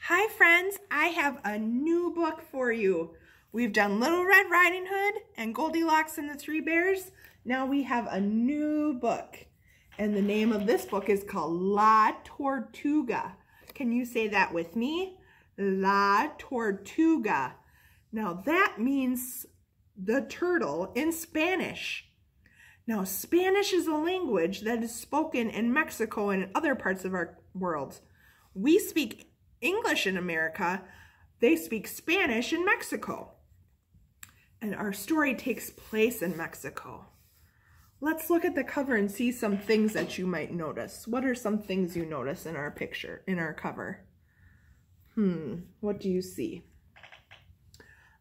Hi friends, I have a new book for you. We've done Little Red Riding Hood and Goldilocks and the Three Bears. Now we have a new book. And the name of this book is called La Tortuga. Can you say that with me? La Tortuga. Now that means the turtle in Spanish. Now Spanish is a language that is spoken in Mexico and in other parts of our world. We speak English in America. They speak Spanish in Mexico. And our story takes place in Mexico. Let's look at the cover and see some things that you might notice. What are some things you notice in our picture, in our cover? What do you see?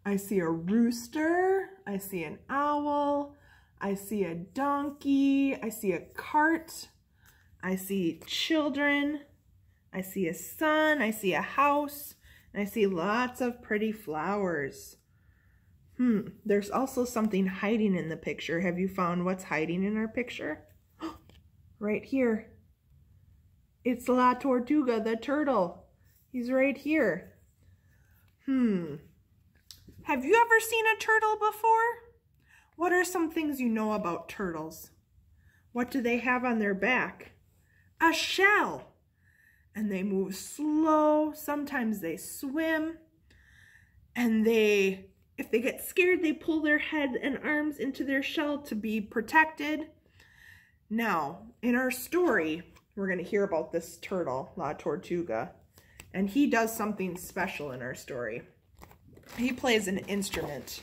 I see a rooster. I see an owl. I see a donkey. I see a cart. I see children. I see a sun. I see a house. And I see lots of pretty flowers. There's also something hiding in the picture. Have you found what's hiding in our picture? Right here. It's La Tortuga, the turtle. He's right here. Have you ever seen a turtle before? What are some things you know about turtles? What do they have on their back? A shell. And they move slow. Sometimes they swim. And if they get scared, they pull their head and arms into their shell to be protected. Now, in our story, we're going to hear about this turtle, La Tortuga, and he does something special in our story. He plays an instrument.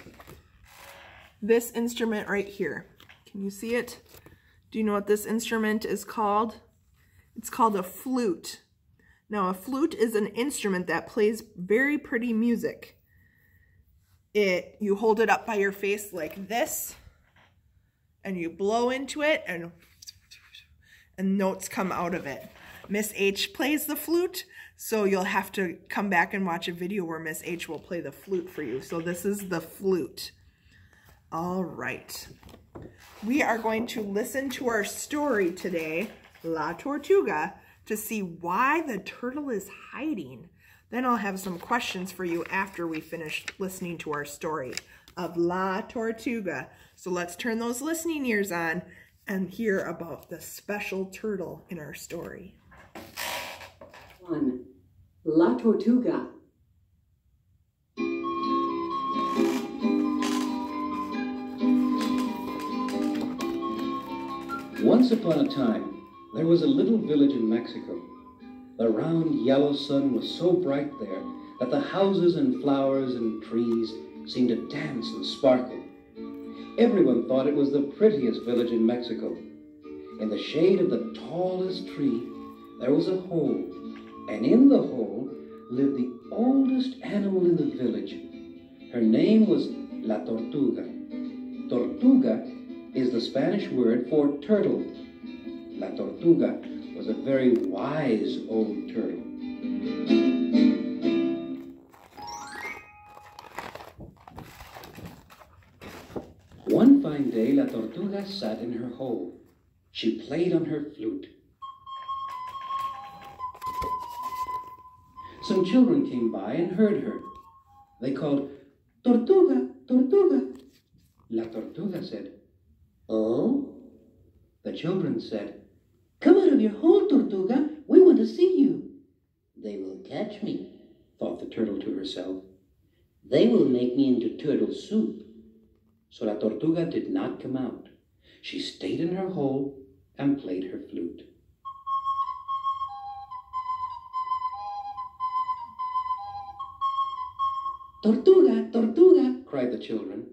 This instrument right here. Can you see it? Do you know what this instrument is called? It's called a flute. Now, a flute is an instrument that plays very pretty music. You hold it up by your face like this, and you blow into it, and notes come out of it. Miss H plays the flute, so you'll have to come back and watch a video where Miss H will play the flute for you. So this is the flute. All right. We are going to listen to our story today, La Tortuga, to see why the turtle is hiding. Then I'll have some questions for you after we finish listening to our story of La Tortuga. So let's turn those listening ears on and hear about the special turtle in our story. 1. La Tortuga. Once upon a time, there was a little village in Mexico. The round yellow sun was so bright there that the houses and flowers and trees seemed to dance and sparkle. Everyone thought it was the prettiest village in Mexico. In the shade of the tallest tree, there was a hole, and in the hole lived the oldest animal in the village. Her name was La Tortuga. Tortuga is the Spanish word for turtle. La Tortuga was a very wise old turtle. One fine day, La Tortuga sat in her hole. She played on her flute. Some children came by and heard her. They called, "Tortuga, Tortuga." La Tortuga said, "Oh?" The children said, "Come out of your hole, Tortuga. We want to see you." "They will catch me," thought the turtle to herself. "They will make me into turtle soup." So La Tortuga did not come out. She stayed in her hole and played her flute. "Tortuga, Tortuga," cried the children.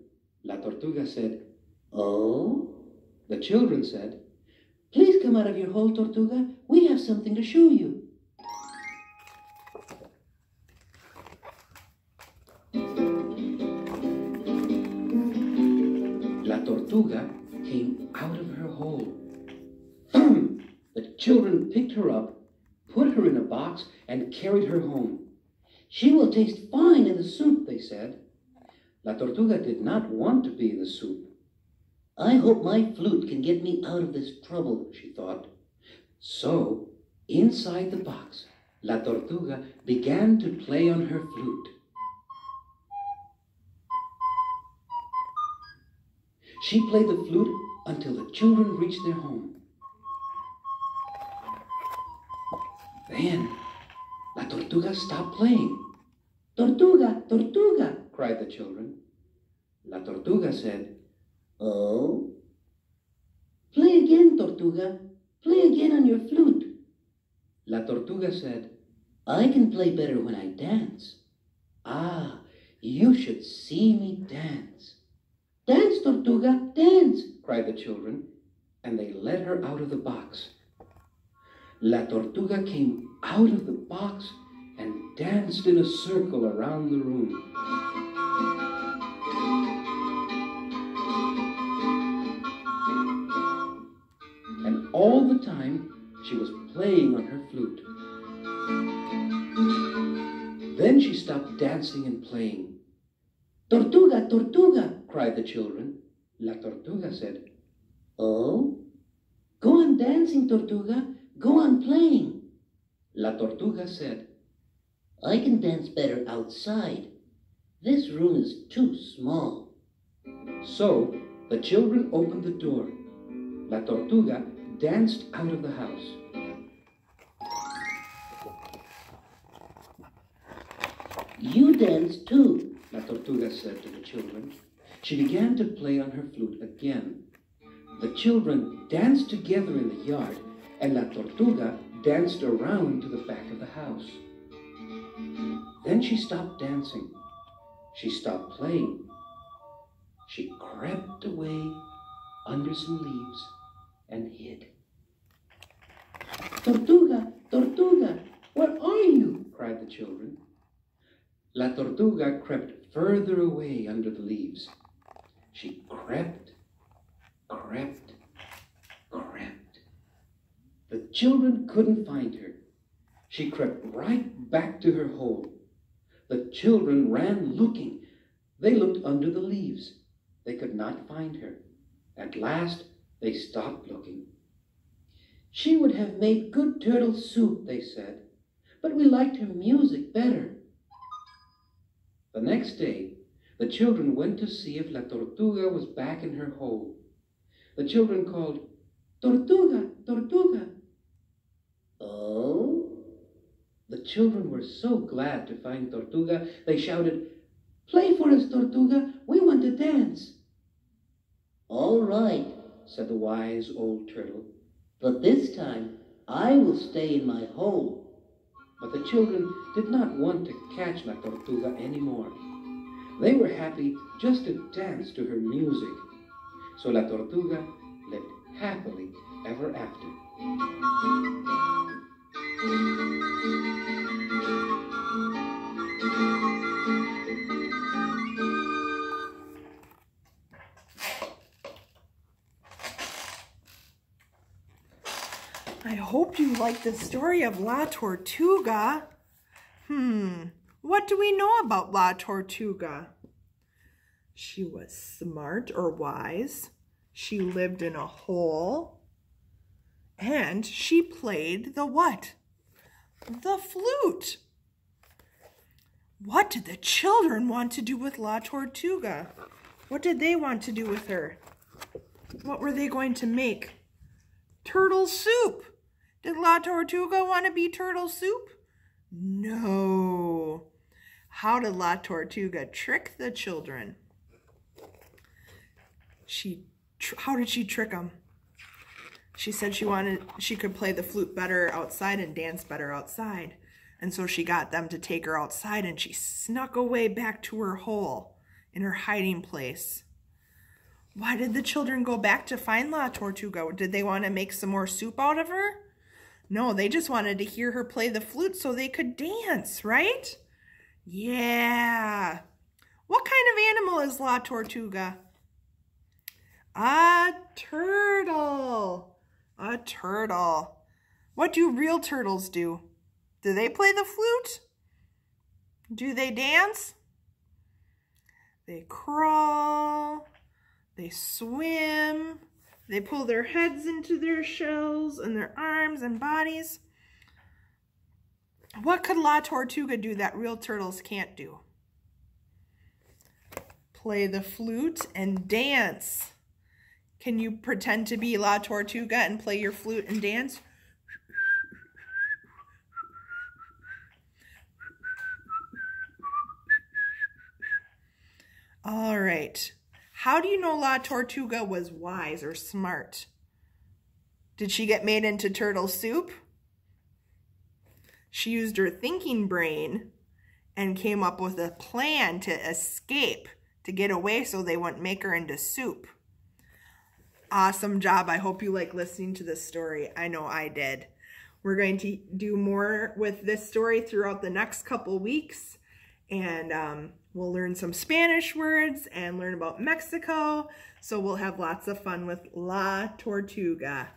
La Tortuga said, "Oh?" The children said, "Please come out of your hole, Tortuga. We have something to show you." La Tortuga came out of her hole. The children picked her up, put her in a box, and carried her home. "She will taste fine in the soup," they said. La Tortuga did not want to be in the soup. "I hope my flute can get me out of this trouble," she thought. So, inside the box, La Tortuga began to play on her flute. She played the flute until the children reached their home. Then La Tortuga stopped playing. Tortuga, Tortuga, cried the children. La Tortuga said, "Oh? Play again, Tortuga. Play again on your flute." La Tortuga said, "I can play better when I dance." "Ah, you should see me dance." "Dance, Tortuga, dance," cried the children, and they led her out of the box. La Tortuga came out of the box and danced in a circle around the room. And all the time she was playing on her flute. Then she stopped dancing and playing. "Tortuga, Tortuga," cried the children. La Tortuga said, "Oh? Go on dancing, Tortuga. Go on playing." La Tortuga said, "I can dance better outside. This room is too small." So the children opened the door. La Tortuga danced out of the house. "You dance too," La Tortuga said to the children. She began to play on her flute again. The children danced together in the yard, and La Tortuga danced around to the back of the house. Then she stopped dancing. She stopped playing. She crept away under some leaves and hid. "Tortuga, Tortuga, where are you?" cried the children. La Tortuga crept further away under the leaves. She crept, crept, crept. The children couldn't find her. She crept right back to her hole. The children ran looking. They looked under the leaves. They could not find her. At last, they stopped looking. "She would have made good turtle soup," they said, "but we liked her music better." The next day, the children went to see if La Tortuga was back in her hole. The children called, "Tortuga, Tortuga." "Oh?" The children were so glad to find Tortuga, they shouted, "Play for us, Tortuga. We want to dance." "All right," said the wise old turtle, "but this time I will stay in my hole." But the children did not want to catch La Tortuga anymore. They were happy just to dance to her music. So La Tortuga lived happily ever after. I hope you like the story of La Tortuga. What do we know about La Tortuga? She was smart or wise. She lived in a hole. And she played the what? The flute. What did the children want to do with La Tortuga? What did they want to do with her? What were they going to make? Turtle soup. Did La Tortuga want to be turtle soup? No. How did La Tortuga trick the children? How did she trick them? She said she could play the flute better outside and dance better outside. And so she got them to take her outside, and she snuck away back to her hole in her hiding place. Why did the children go back to find La Tortuga? Did they want to make some more soup out of her? No, they just wanted to hear her play the flute so they could dance, right? Yeah. What kind of animal is La Tortuga? A turtle. A turtle. What do real turtles do? Do they play the flute? Do they dance? They crawl. They swim. They pull their heads into their shells and their arms and bodies. What could La Tortuga do that real turtles can't do? Play the flute and dance. Can you pretend to be La Tortuga and play your flute and dance? All right. How do you know La Tortuga was wise or smart? Did she get made into turtle soup? She used her thinking brain and came up with a plan to escape, to get away so they wouldn't make her into soup. Awesome job. I hope you like listening to this story. I know I did. We're going to do more with this story throughout the next couple weeks. And we'll learn some Spanish words and learn about Mexico. So we'll have lots of fun with La Tortuga.